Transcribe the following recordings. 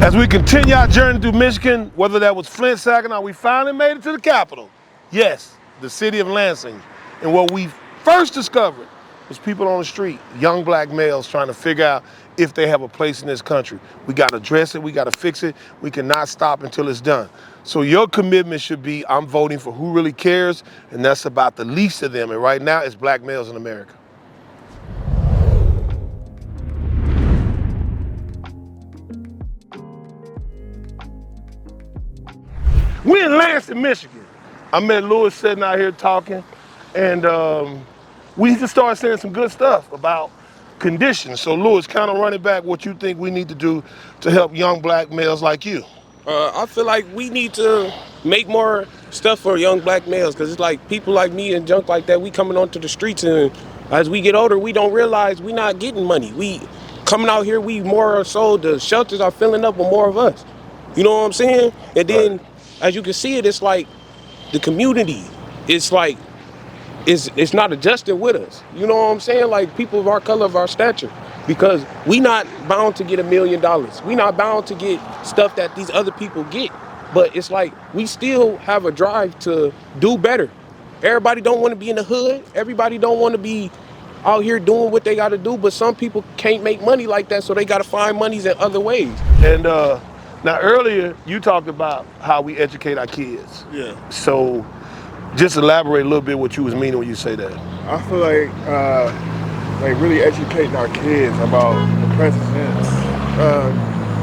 As we continue our journey through Michigan, whether that was Flint, Saginaw, we finally made it to the capital. Yes, the city of Lansing. And what we first discovered was people on the street, young black males trying to figure out if they have a place in this country. We got to address it, we got to fix it. We cannot stop until it's done. So your commitment should be, I'm voting for who really cares, and that's about the least of them. And right now, it's black males in America. We're in Lansing, Michigan. I met Louis sitting out here talking, and we just started saying some good stuff about conditions. So Louis, kind of running back what you think we need to do to help young black males like you. I feel like we need to make more stuff for young black males, because it's like people like me and junk like that, we coming onto the streets, and as we get older, we don't realize we not getting money. We coming out here, we more so, the shelters are filling up with more of us. You know what I'm saying? And then, right, as you can see it, it's like the community, it's like, it's not adjusting with us. You know what I'm saying? Like people of our color, of our stature. Because we not bound to get $1 million. We not bound to get stuff that these other people get. But it's like we still have a drive to do better. Everybody don't want to be in the hood. Everybody don't want to be out here doing what they got to do. But some people can't make money like that, so they got to find monies in other ways. And now earlier you talked about how we educate our kids. Yeah. So just elaborate a little bit what you was meaning when you say that. I feel like really educating our kids about the present tense,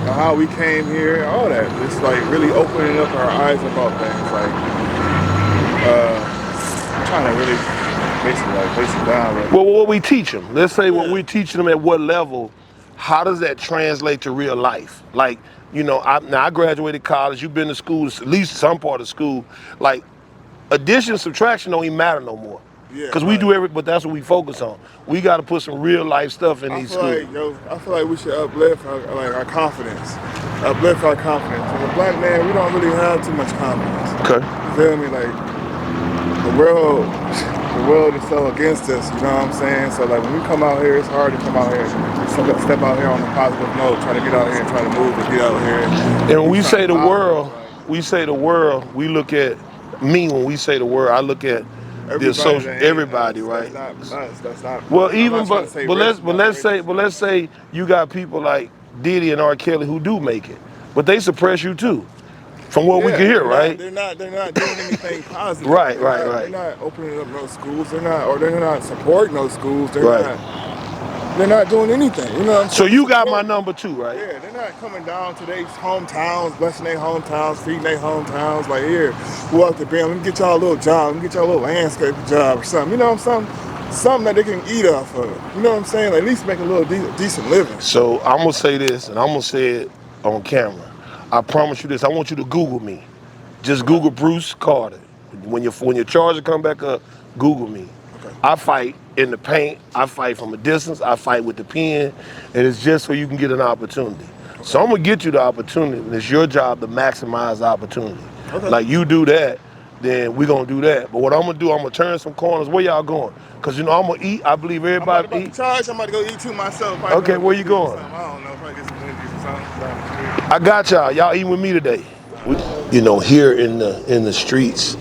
how we came here, all that. It's like really opening up our eyes about things. Like trying to really base it down. Right? Well, what we teach them. Let's say what we're teaching them at what level. How does that translate to real life? Like, you know, I graduated college. You've been to school, at least some part of school. Like, addition, subtraction don't even matter no more. Yeah, because we do everything, but that's what we focus on. We got to put some real life stuff in these schools. I feel like we should uplift our confidence. Uplift our confidence. As a black man, we don't really have too much confidence. Okay. You feel me? Like the world is so against us. You know what I'm saying? So like when we come out here, it's hard to come out here, step out here on a positive note, try to get out here and try to move and get out here. And when we say the world, we look at me. When we say the world, I look at everybody, right? That's not. Well, let's say you got people like Diddy and R. Kelly who do make it, but they suppress you too, from what we can hear, right? They're not doing anything positive. Right. They're not opening up no schools. They're not supporting those schools. They're not doing anything. You know what I'm saying? So you got my number too, right? Yeah, they're not coming down to their hometowns, blessing their hometowns, feeding their hometowns. Like, here, go out to BM, let me get y'all a little job, let me get y'all a little landscaping job or something. You know what I'm saying? Something that they can eat off of. You know what I'm saying? Like, at least make a little decent living. So I'm gonna say this, and I'm gonna say it on camera. I promise you this. I want you to Google me. Just Google Bruce Carter. When your charger come back up, Google me. Okay. I fight in the paint, I fight from a distance, I fight with the pen, and it's just so you can get an opportunity. Okay. So I'm gonna get you the opportunity, and it's your job to maximize the opportunity. Okay. Like you do that, then we're gonna do that. But what I'm gonna do, I'm gonna turn some corners. Where y'all going? Cause you know I'm gonna eat. I believe everybody eat. I'm about to go eat too myself. Okay, where you going? I don't know, if I get some Wendy's or something. I got y'all. Y'all eating with me today. You know, here in the streets,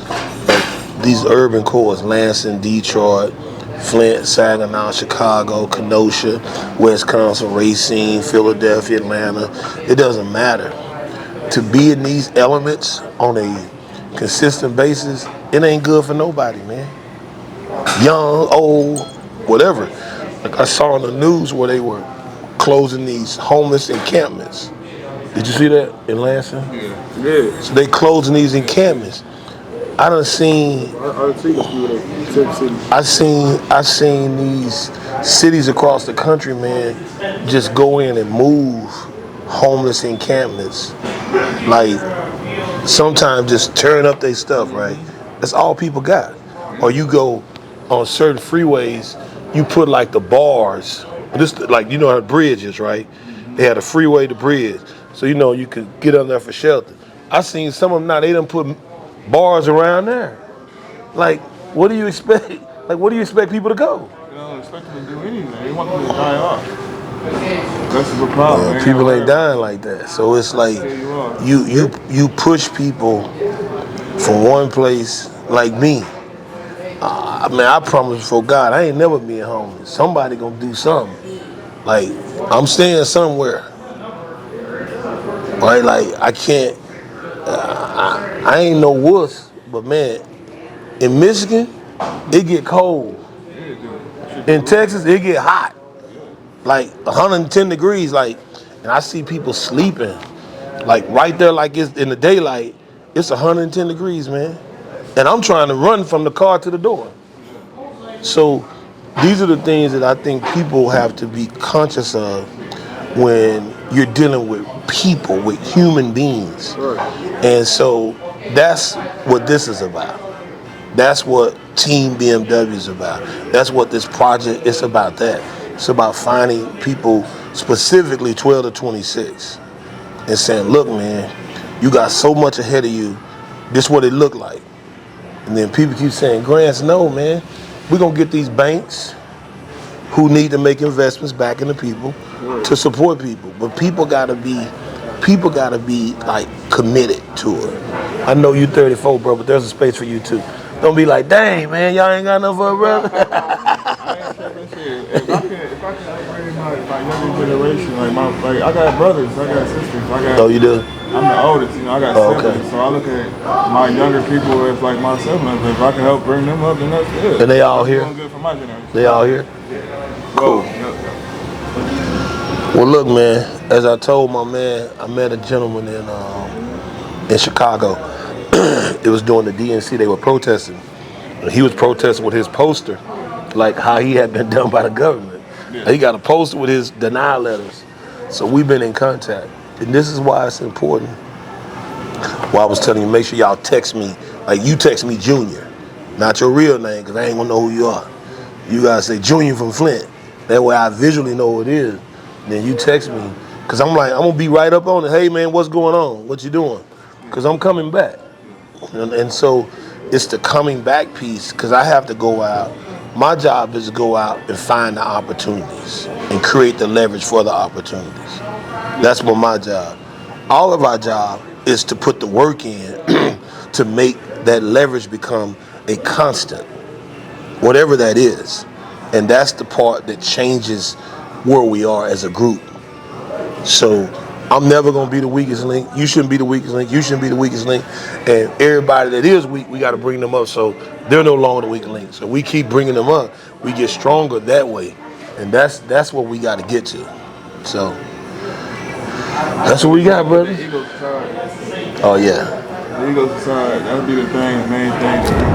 like these urban cores, Lansing, Detroit, Flint, Saginaw, Chicago, Kenosha, Wisconsin, Racine, Philadelphia, Atlanta. It doesn't matter. To be in these elements on a consistent basis, it ain't good for nobody, man. Young, old, whatever. Like I saw on the news where they were closing these homeless encampments. Did you see that in Lansing? Yeah. So they closing these encampments. I seen these cities across the country, man, just go in and move homeless encampments. Like sometimes just tearing up their stuff, right? That's all people got. Or you go on certain freeways, you put like the bars, this like you know how the bridge is, right? They had a freeway to bridge. So you know you could get on there for shelter. I seen some of them now, they done put bars around there. Like, what do you expect? Like, what do you expect people to go? You don't expect them to do anything. You want them to die off. That's the problem. And people ain't dying like that. So it's like you push people from one place like me. I mean, I promise before God, I ain't never being homeless. Somebody gonna do something. Like, I'm staying somewhere. Right? Like, I can't, I ain't no wuss, but man, in Michigan, it get cold. In Texas, it get hot. Like 110 degrees, like, and I see people sleeping. Like right there, like it's in the daylight, it's 110 degrees, man. And I'm trying to run from the car to the door. So these are the things that I think people have to be conscious of when you're dealing with people, with human beings. And so that's what this is about. That's what Team BMW is about. That's what this project is about. That it's about finding people, specifically 12 to 26, and saying, look, man, you got so much ahead of you. This what it looked like. And then people keep saying, Grants, no, man. We're going to get these banks who need to make investments back into people to support people. But people got to be like committed to it. I know you 34, bro, but there's a space for you too. Don't be like, dang, man, y'all ain't got enough for a brother. If I can upgrade my younger generation, like I got brothers, I got sisters, Oh, you do? I'm the oldest, I got siblings, okay. So I look at my younger people as like my siblings. If I can help bring them up, then that's good. And they all here? Doing good for my generation. They all here? Yeah. Cool. Well, look, man, as I told my man, I met a gentleman in Chicago. It was during the DNC, they were protesting. And he was protesting with his poster, like how he had been done by the government. Yeah. He got a poster with his denial letters. So we've been in contact. And this is why it's important. Well, I was telling you, make sure y'all text me, like you text me Junior, not your real name, because I ain't gonna know who you are. You gotta say Junior from Flint. That way I visually know who it is. Then you text me, because I'm gonna be right up on it. Hey man, what's going on? What you doing? Because I'm coming back. And so it's the coming back piece, because I have to go out. My job is to go out and find the opportunities and create the leverage for the opportunities. That's what my job. All of our job is to put the work in to make that leverage become a constant, whatever that is. And that's the part that changes where we are as a group. So I'm never gonna be the weakest link. You shouldn't be the weakest link. You shouldn't be the weakest link. And everybody that is weak, we gotta bring them up so they're no longer the weak link. So we keep bringing them up. We get stronger that way. And that's what we gotta get to. So that's what we got, brother. The ego's aside. Oh yeah. The ego's aside. That'll be the main thing.